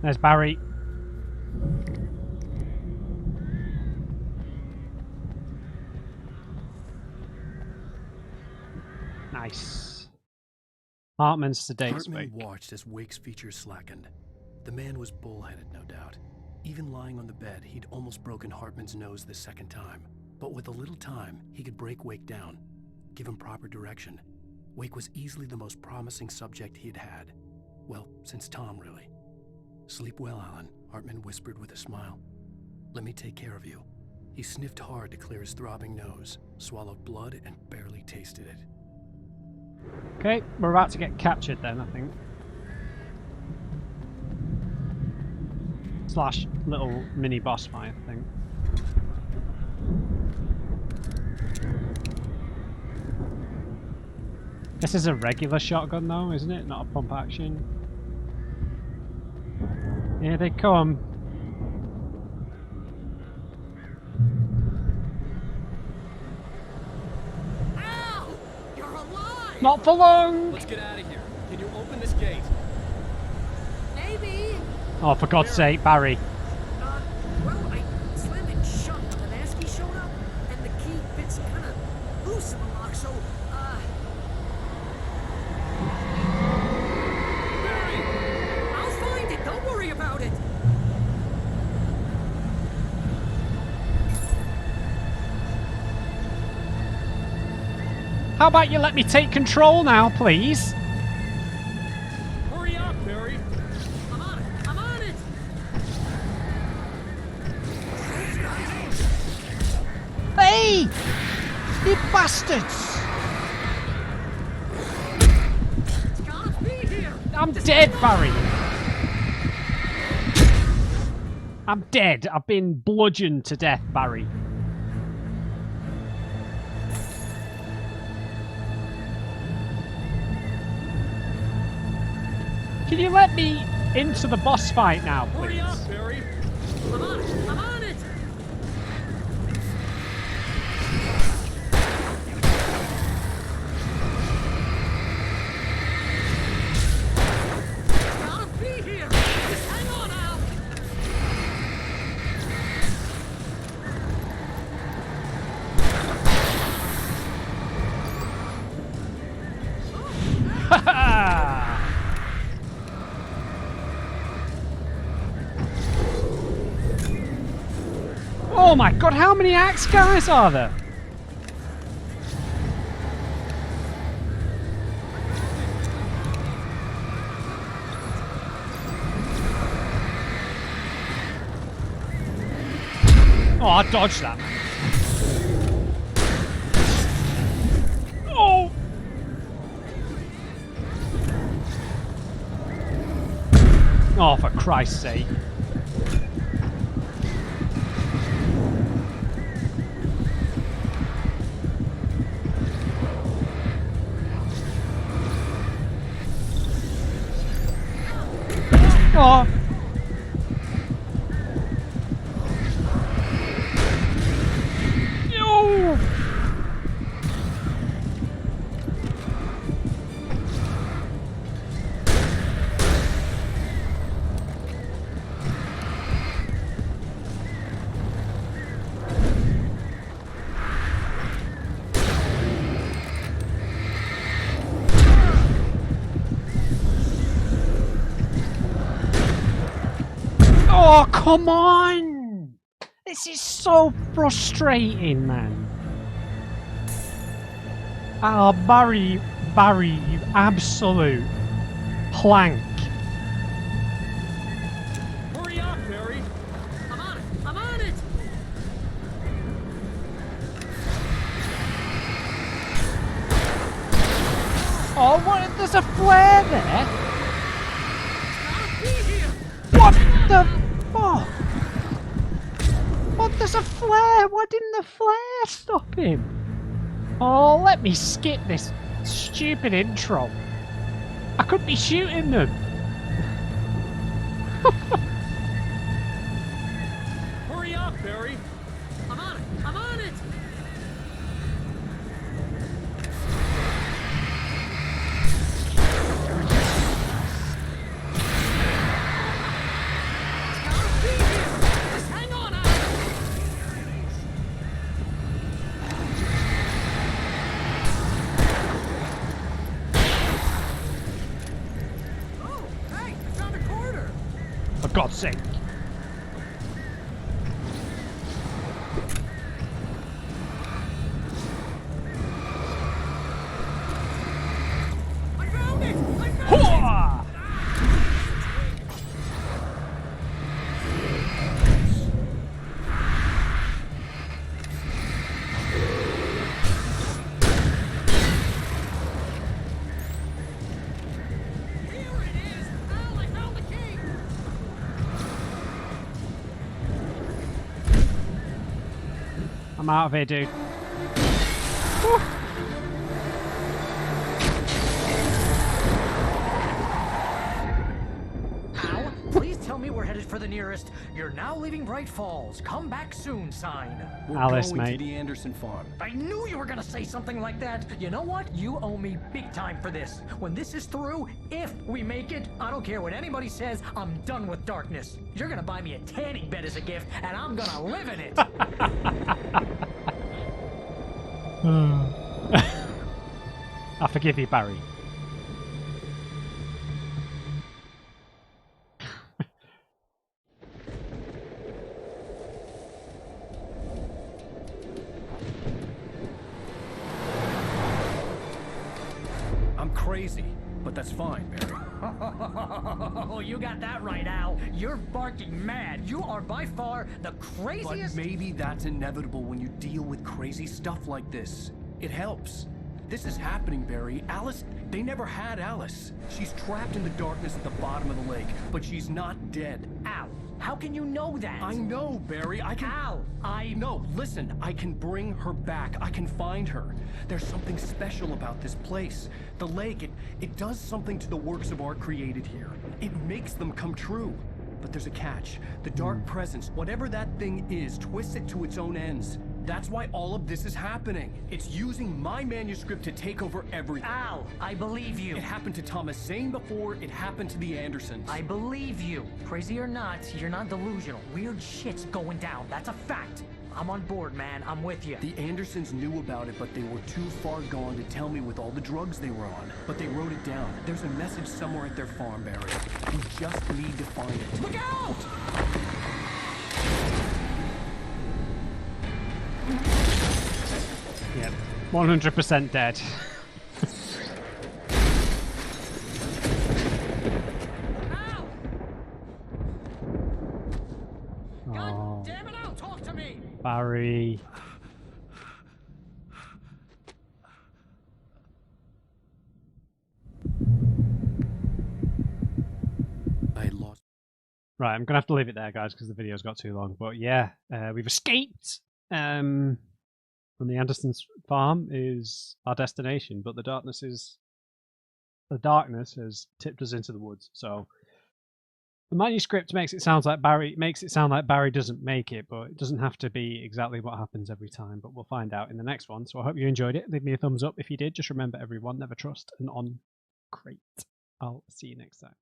There's Barry. Nice. Hartman sedates Wake. Hartman watched as Wake's features slackened. The man was bullheaded, no doubt. Even lying on the bed, he'd almost broken Hartman's nose the second time. But with a little time, he could break Wake down, give him proper direction. Wake was easily the most promising subject he'd had. Well, since Tom, really. Sleep well, Alan, Hartman whispered with a smile. Let me take care of you. He sniffed hard to clear his throbbing nose, swallowed blood, and barely tasted it. Okay, we're about to get captured then, I think. Slash little mini boss fight, I think. This is a regular shotgun though, isn't it? Not a pump action. Here they come. Ow! You're alive! Not for long! Let's get out of here. Can you open this gate? Maybe. Oh, for God's sake, Barry. Well, I slammed it shut when the Nasty showed up, and the key fits kind of loose in the lock, so, Barry! I'll find it, don't worry about it! How about you let me take control now, please? Hurry up, Barry! I'm on it! I'm on it! Hey! You bastards! It's gotta be here! I'm dead, Barry! I'm dead. I've been bludgeoned to death, Barry. Can you let me into the boss fight now, please? Hurry up, Barry! I'm on it! I'm on it! Gotta be here! Just hang on now! Oh my God, how many axe guys are there? Oh, I dodged that. Oh! Oh, for Christ's sake. Oh. No. come on! This is so frustrating, man. Oh, Barry, you absolute plank. Hurry up, Barry! I'm on it! I'm on it! Oh, what? There's a flare there? What the fuck? What? There's a flare? Why didn't the flare stop him? Oh, let me skip this stupid intro. I could be shooting them. Hurry up, Barry! I'm on it! I'm on it! Just hang on, Al! Oh, hey! I found a quarter! For God's sake. I found it! I found Hooah! Here it is! Al, I found the key! I'm out of here, dude. Al, please tell me we're headed for the nearest "You're now leaving Bright Falls. Come back soon" sign. We're Alice, going mate. to the Anderson farm. I knew you were gonna say something like that. You know what? You owe me big time for this. When this is through, if we make it, I don't care what anybody says, I'm done with darkness. You're gonna buy me a tanning bed as a gift, and I'm gonna live in it. I forgive you, Barry. I'm crazy, but that's fine, Barry. Oh, you got that right, Al. You're barking mad. You are by far the craziest. But maybe that's inevitable when you deal with crazy stuff like this. It helps. This is happening, Barry. Alice, they never had Alice. She's trapped in the darkness at the bottom of the lake, but she's not dead. Al, how can you know that? I know, Barry. I can... Al, No, listen. I can bring her back. I can find her. There's something special about this place. The lake, it does something to the works of art created here. It makes them come true. But there's a catch. The dark presence, whatever that thing is, twists it to its own ends. That's why all of this is happening. It's using my manuscript to take over everything. Al, I believe you. It happened to Thomas Zane before, it happened to the Andersons. I believe you. Crazy or not, you're not delusional. Weird shit's going down. That's a fact. I'm on board, man. I'm with you. The Andersons knew about it, but they were too far gone to tell me with all the drugs they were on. But they wrote it down. There's a message somewhere at their farm, Barry. We just need to find it. Look out! Yep. 100% dead. God damn it, Al, talk to me! Barry. I lost. Right, I'm gonna have to leave it there, guys, because the video's got too long. But yeah, we've escaped. From the Andersons' farm is our destination, but the darkness has tipped us into the woods. So the manuscript makes it sound like Barry doesn't make it, but it doesn't have to be exactly what happens every time. But we'll find out in the next one. So I hope you enjoyed it. Leave me a thumbs up if you did. Just remember, everyone, never trust an on crate. I'll see you next time.